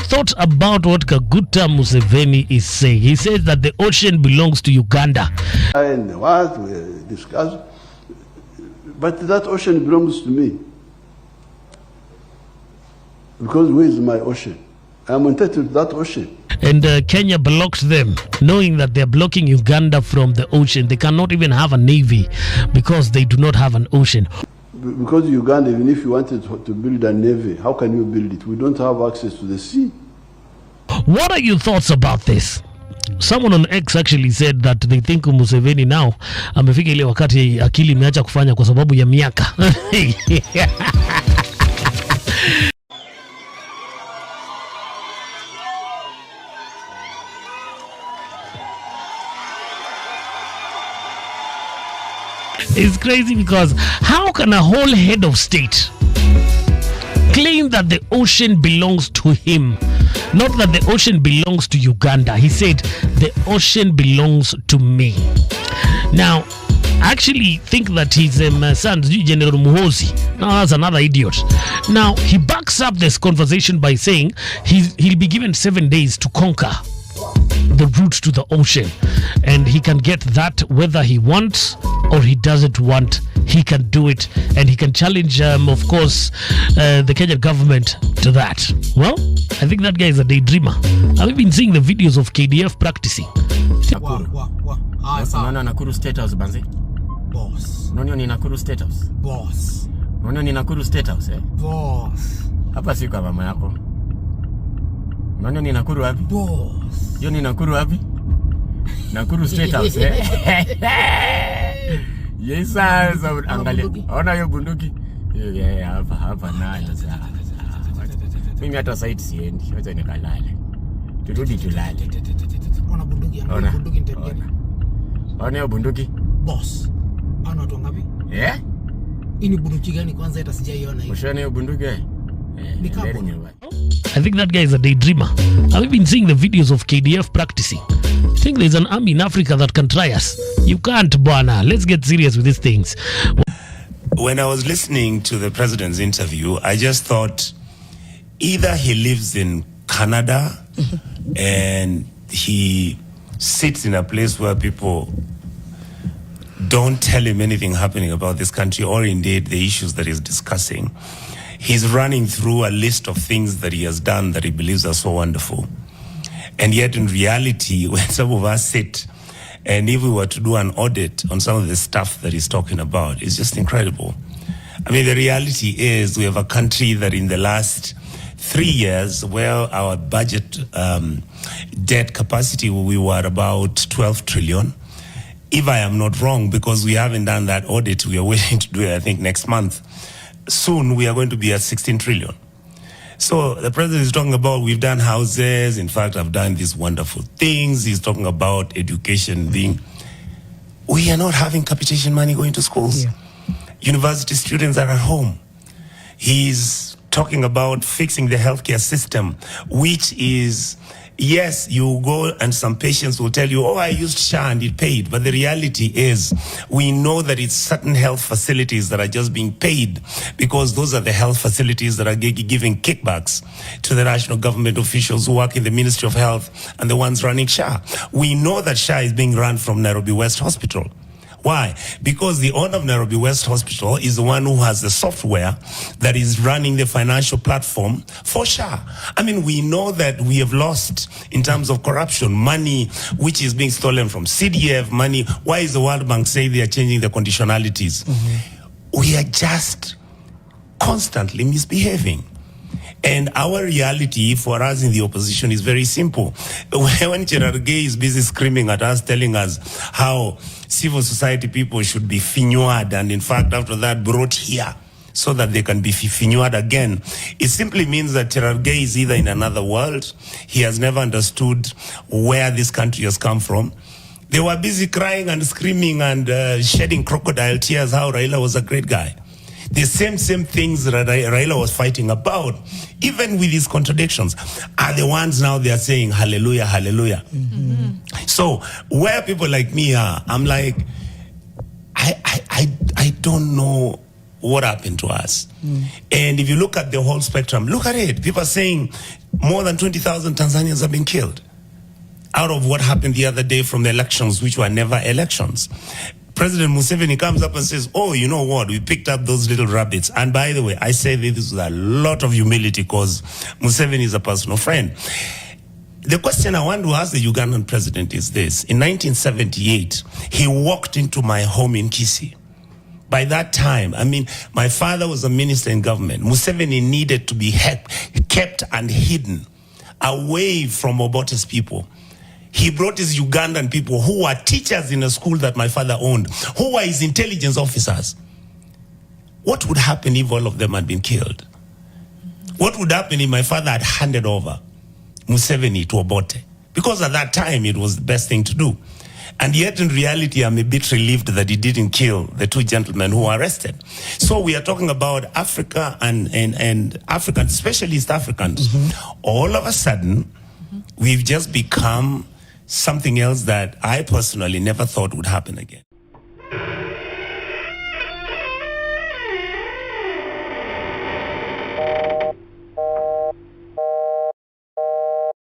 thought about what Kaguta Museveni is saying? He says that the ocean belongs to Uganda. And what we discussed, but that ocean belongs to me. Because where is my ocean? I'm entitled to that ocean. And Kenya blocked them, knowing that they're blocking Uganda from the ocean. They cannot even have a navy because they do not have an ocean. Because Uganda, even if you wanted to build a navy, how can you build it? We don't have access to the sea. What are your thoughts about this? Someone on X actually said that they think Museveni now amefika ile wakati akili imeacha kufanya kwa sababu ya miaka. It's crazy because how can a whole head of state claim that the ocean belongs to him? Not that the ocean belongs to Uganda. He said the ocean belongs to me. Now, I actually think that his son, General Muhozi, now that's another idiot. Now, he backs up this conversation by saying he'll be given 7 days to conquer the route to the ocean, and he can get that whether he wants or he doesn't want. He can do it, and he can challenge, of course, the Kenyan government to that. Well, I think that guy is a daydreamer. Have you been seeing the videos of KDF practicing? Unaona Nakuru State House banzi? Boss. Unaona ni Nakuru State House? Boss. Unaona ni Nakuru State House eh? Boss. Hapa si kwa mama yako. Unaona ni Nakuru wapi? Boss. Hiyo ni Nakuru wapi? Nakuru State House eh? Yes sir, angalia. Ona hiyo bunduki? Yeah, hapa nayo sasa. Mimi hata site siendi. Acha nikalale. Turudi tulale. Ona bunduki, bunduki nitapiga. Ona hiyo bunduki? Boss. Ana watu ngapi? Eh? Ini bunduki gani kwanza hata sijaiona hiyo. Ushana hiyo bunduki eh? I think that guy is a daydreamer. Have you been seeing the videos of KDF practicing? I think there's an army in Africa that can try us. You can't, bwana. Let's get serious with these things. When I was listening to the president's interview, I just thought either he lives in Canada and he sits in a place where people don't tell him anything happening about this country or indeed the issues that he's discussing. He's running through a list of things that he has done that he believes are so wonderful. And yet in reality, when some of us sit and if we were to do an audit on some of the stuff that he's talking about, it's just incredible. I mean, the reality is we have a country that in the last 3 years, where our budget debt capacity, we were about 12 trillion. If I am not wrong, because we haven't done that audit, we are waiting to do it, I think, next month. Soon we are going to be at 16 trillion. So the president is talking about we've done houses. In fact, I've done these wonderful things. He's talking about education being, we are not having capitation money going to schools. Yeah. University students are at home. He's talking about fixing the healthcare system, which is, yes, you go and some patients will tell you, oh, I used SHA and it paid. But the reality is we know that it's certain health facilities that are just being paid because those are the health facilities that are giving kickbacks to the national government officials who work in the Ministry of Health and the ones running SHA. We know that SHA is being run from Nairobi West Hospital. Why? Because the owner of Nairobi West Hospital is the one who has the software that is running the financial platform for SHA. I mean, we know that we have lost in terms of corruption, money which is being stolen from CDF, money. Why is the World Bank saying they are changing the conditionalities? We are just constantly misbehaving. And our reality for us in the opposition is very simple. When Gerard Gay is busy screaming at us, telling us how civil society people should be finured, and in fact, after that, brought here so that they can be finured again, it simply means that Gerard Gay is either in another world, he has never understood where this country has come from. They were busy crying and screaming and shedding crocodile tears how Raila was a great guy. The same things that Raila was fighting about, even with his contradictions, are the ones now they are saying, hallelujah, hallelujah. So where people like me are, I'm like, I don't know what happened to us. And if you look at the whole spectrum, look at it. People are saying more than 20,000 Tanzanians have been killed out of what happened the other day from the elections, which were never elections. President Museveni comes up and says, oh, you know what, we picked up those little rabbits. And by the way, I say this with a lot of humility because Museveni is a personal friend. The question I want to ask the Ugandan president is this. In 1978, he walked into my home in Kisii. By that time, I mean, my father was a minister in government. Museveni needed to be kept and hidden away from Obote's people. He brought his Ugandan people who were teachers in a school that my father owned, who were his intelligence officers. What would happen if all of them had been killed? What would happen if my father had handed over Museveni to Obote? Because at that time, it was the best thing to do. And yet, in reality, I'm a bit relieved that he didn't kill the two gentlemen who were arrested. So we are talking about Africa and Africans, especially East Africans. All of a sudden, we've just become something else that I personally never thought would happen again.